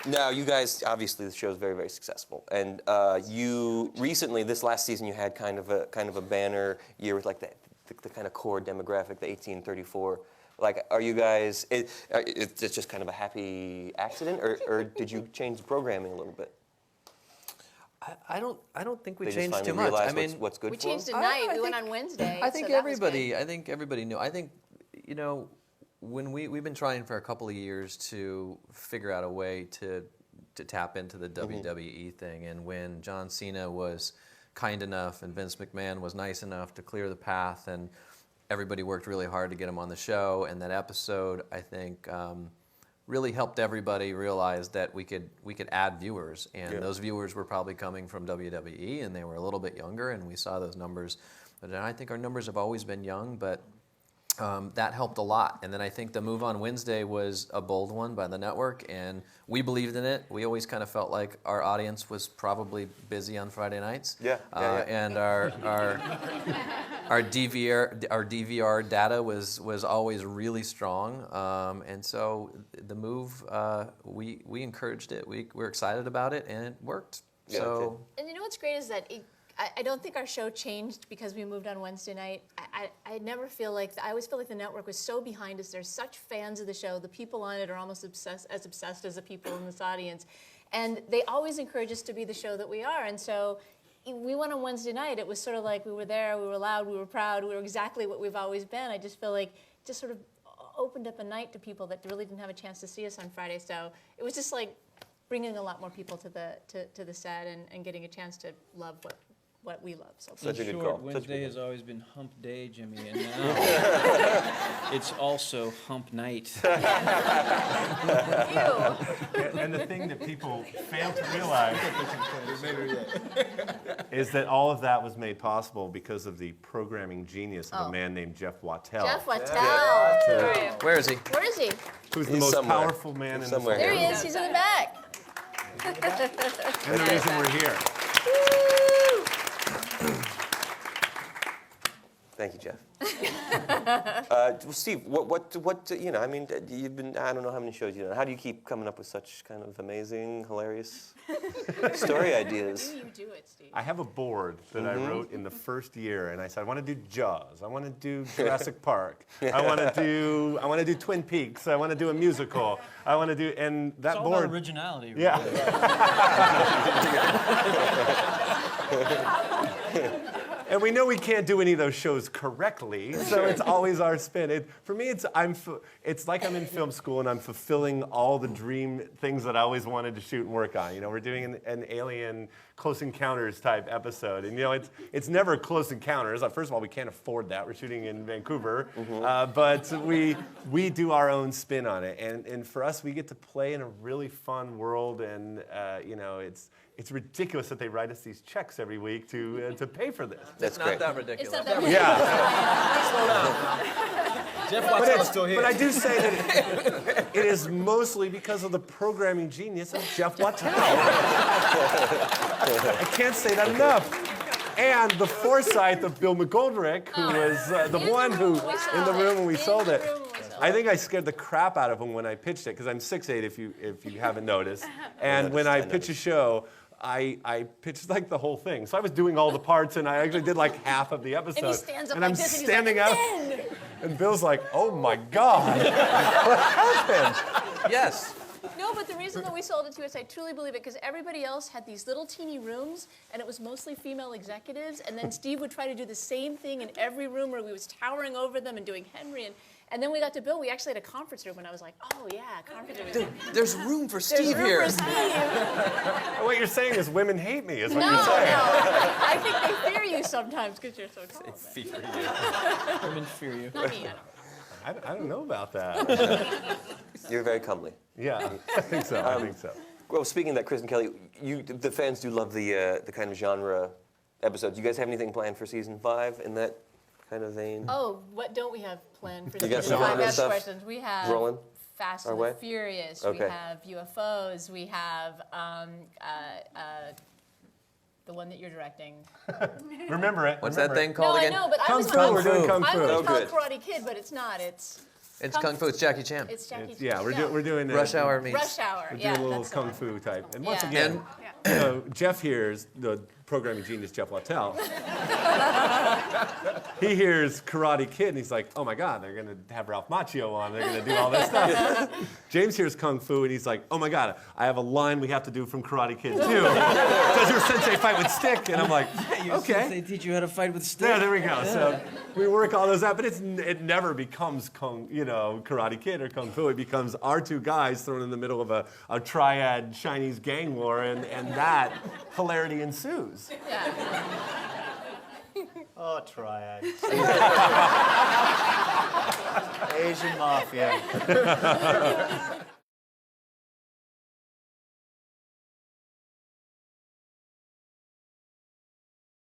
Now, you guys, obviously, the show is very, very successful, and you recently, this last season, you had kind of a banner year with like the kind of core demographic, the 18-34. Like, are you guys? It's just kind of a happy accident, or did you change the programming a little bit? I don't think we They changed just too finally much. I realized mean, what's good We for them? changed at night. We went on Wednesday. I think so that was good. everybody knew. I think, you know, when we've been trying for a couple of years to figure out a way to tap into the WWE thing, and when John Cena was kind enough and Vince McMahon was nice enough to clear the path, and everybody worked really hard to get him on the show, and that episode, I think, really helped everybody realize that we could add viewers, and those viewers were probably coming from WWE, and they were a little bit younger, and we saw those numbers. But I think our numbers have always been young, but that helped a lot. And then I think the move on Wednesday was a bold one by the network, and we believed in it. We always kind of felt like our audience was probably busy on Friday nights. And our DVR data was always really strong. And so the move, we encouraged it. We're excited about it, and it worked. So. And you know what's great is that I don't think our show changed because we moved on Wednesday night. I never feel like, I always feel like the network was so behind us. They're such fans of the show. The people on it are almost obsessed as the people in this audience. And they always encourage us to be the show that we are. And so we went on Wednesday night. It was sort of like we were there, we were loud, we were proud, we were exactly what we've always been. I just feel like it just sort of opened up a night to people that really didn't have a chance to see us on Friday. So it was just like bringing a lot more people to the set and getting a chance to love what we love. So Such a good short, call. Wednesday has always been hump day, Jimmy, and now it's also hump night. And the thing that people fail to realize is that all of that was made possible because of the programming genius of a man named Jeff Wattel. Jeff Wattel. Where is he? Where is he? Who's the He's most somewhere. powerful man in the Somewhere. There world. he is. He's in the back. And the reason we're here. Thank you, Jeff. Well, Steve, what you know? I mean, you've been, I don't know how many shows you've done. How do you keep coming up with such kind of amazing, hilarious story ideas? How do you do it, Steve? I have a board that I wrote in the first year, and I said I want to do Jaws, I want to do Jurassic Park, I want to do Twin Peaks, I want to do a musical, I want to do, and that It's all board. about originality. Really. Yeah. And we know we can't do any of those shows correctly, so it's always our spin. For me, it's like I'm in film school and I'm fulfilling all the dream things that I always wanted to shoot and work on. You know, we're doing an Alien Close Encounters type episode, and you know, it's never Close Encounters. First of all, we can't afford that. We're shooting in Vancouver, but we do our own spin on it, and for us, we get to play in a really fun world, and you know, it's ridiculous that they write us these checks every week to pay for this. That's It's great. not that ridiculous. It's not that Yeah. Jeff Wattel's still here. But I do say that it is mostly because of the programming genius of Jeff Wattel. I can't say that enough. And the foresight of Bill McGoldrick, who was the one who, in the room when we sold it. I think I scared the crap out of him when I pitched it, because I'm 6'8", if you haven't noticed. And when I pitch a show, I pitched like the whole thing. So I was doing all the parts, and I actually did like half of the episode. And he stands up and like I'm this, and he's standing like, up, "Ben!" and Bill's like, "Oh my God, what happened?" Yes. No, but the reason that we sold it to us, I truly believe it, because everybody else had these little teeny rooms, and it was mostly female executives, and then Steve would try to do the same thing in every room where we was towering over them and doing Henry, and then we got to Bill, we actually had a conference room, and I was like, oh yeah, conference room. There's room for There's Steve room here. for Steve. What you're saying is women hate me, is what No, you're saying. I think they fear you sometimes because you're so tall. Women fear you. Not me, I don't. I don't know about that. You're very comely. Yeah, I think so. I think so. Well, speaking of that, Chris and Kelly, the fans do love the kind of genre episodes. You guys have anything planned for season 5 in that kind of vein? Oh, what don't we have planned for You got season some 5? genre stuff Questions. We have rolling Fast our and way? the Furious. Okay. We have UFOs. We have the one that you're directing. Remember it. What's remember that it. thing called No, again? I know, but I Kung was Fu. We're doing Kung I Fu. was Oh, called good. Karate Kid, but it's not. It's It's Kung Fu. It's Jackie Chan. It's Jackie Chan. Yeah, we're doing Rush Hour meets. Rush Hour. We're Yeah, doing a little that's the kung one. fu type. And once Yeah. again, you know, Jeff hears, the programming genius Jeff Littell, he hears Karate Kid and he's like, oh my God, they're going to have Ralph Macchio on. They're going to do all this stuff. James hears Kung Fu and he's like, oh my God, I have a line we have to do from Karate Kid too. Does your sensei fight with stick? And I'm like, okay. They teach you how to fight with sticks. Yeah, there we go. So we work all those out, but it never becomes Karate Kid or Kung Fu. It becomes our two guys thrown in the middle of a triad Chinese gang war, and that hilarity ensues. Yeah. Oh, triad. Asian mafia.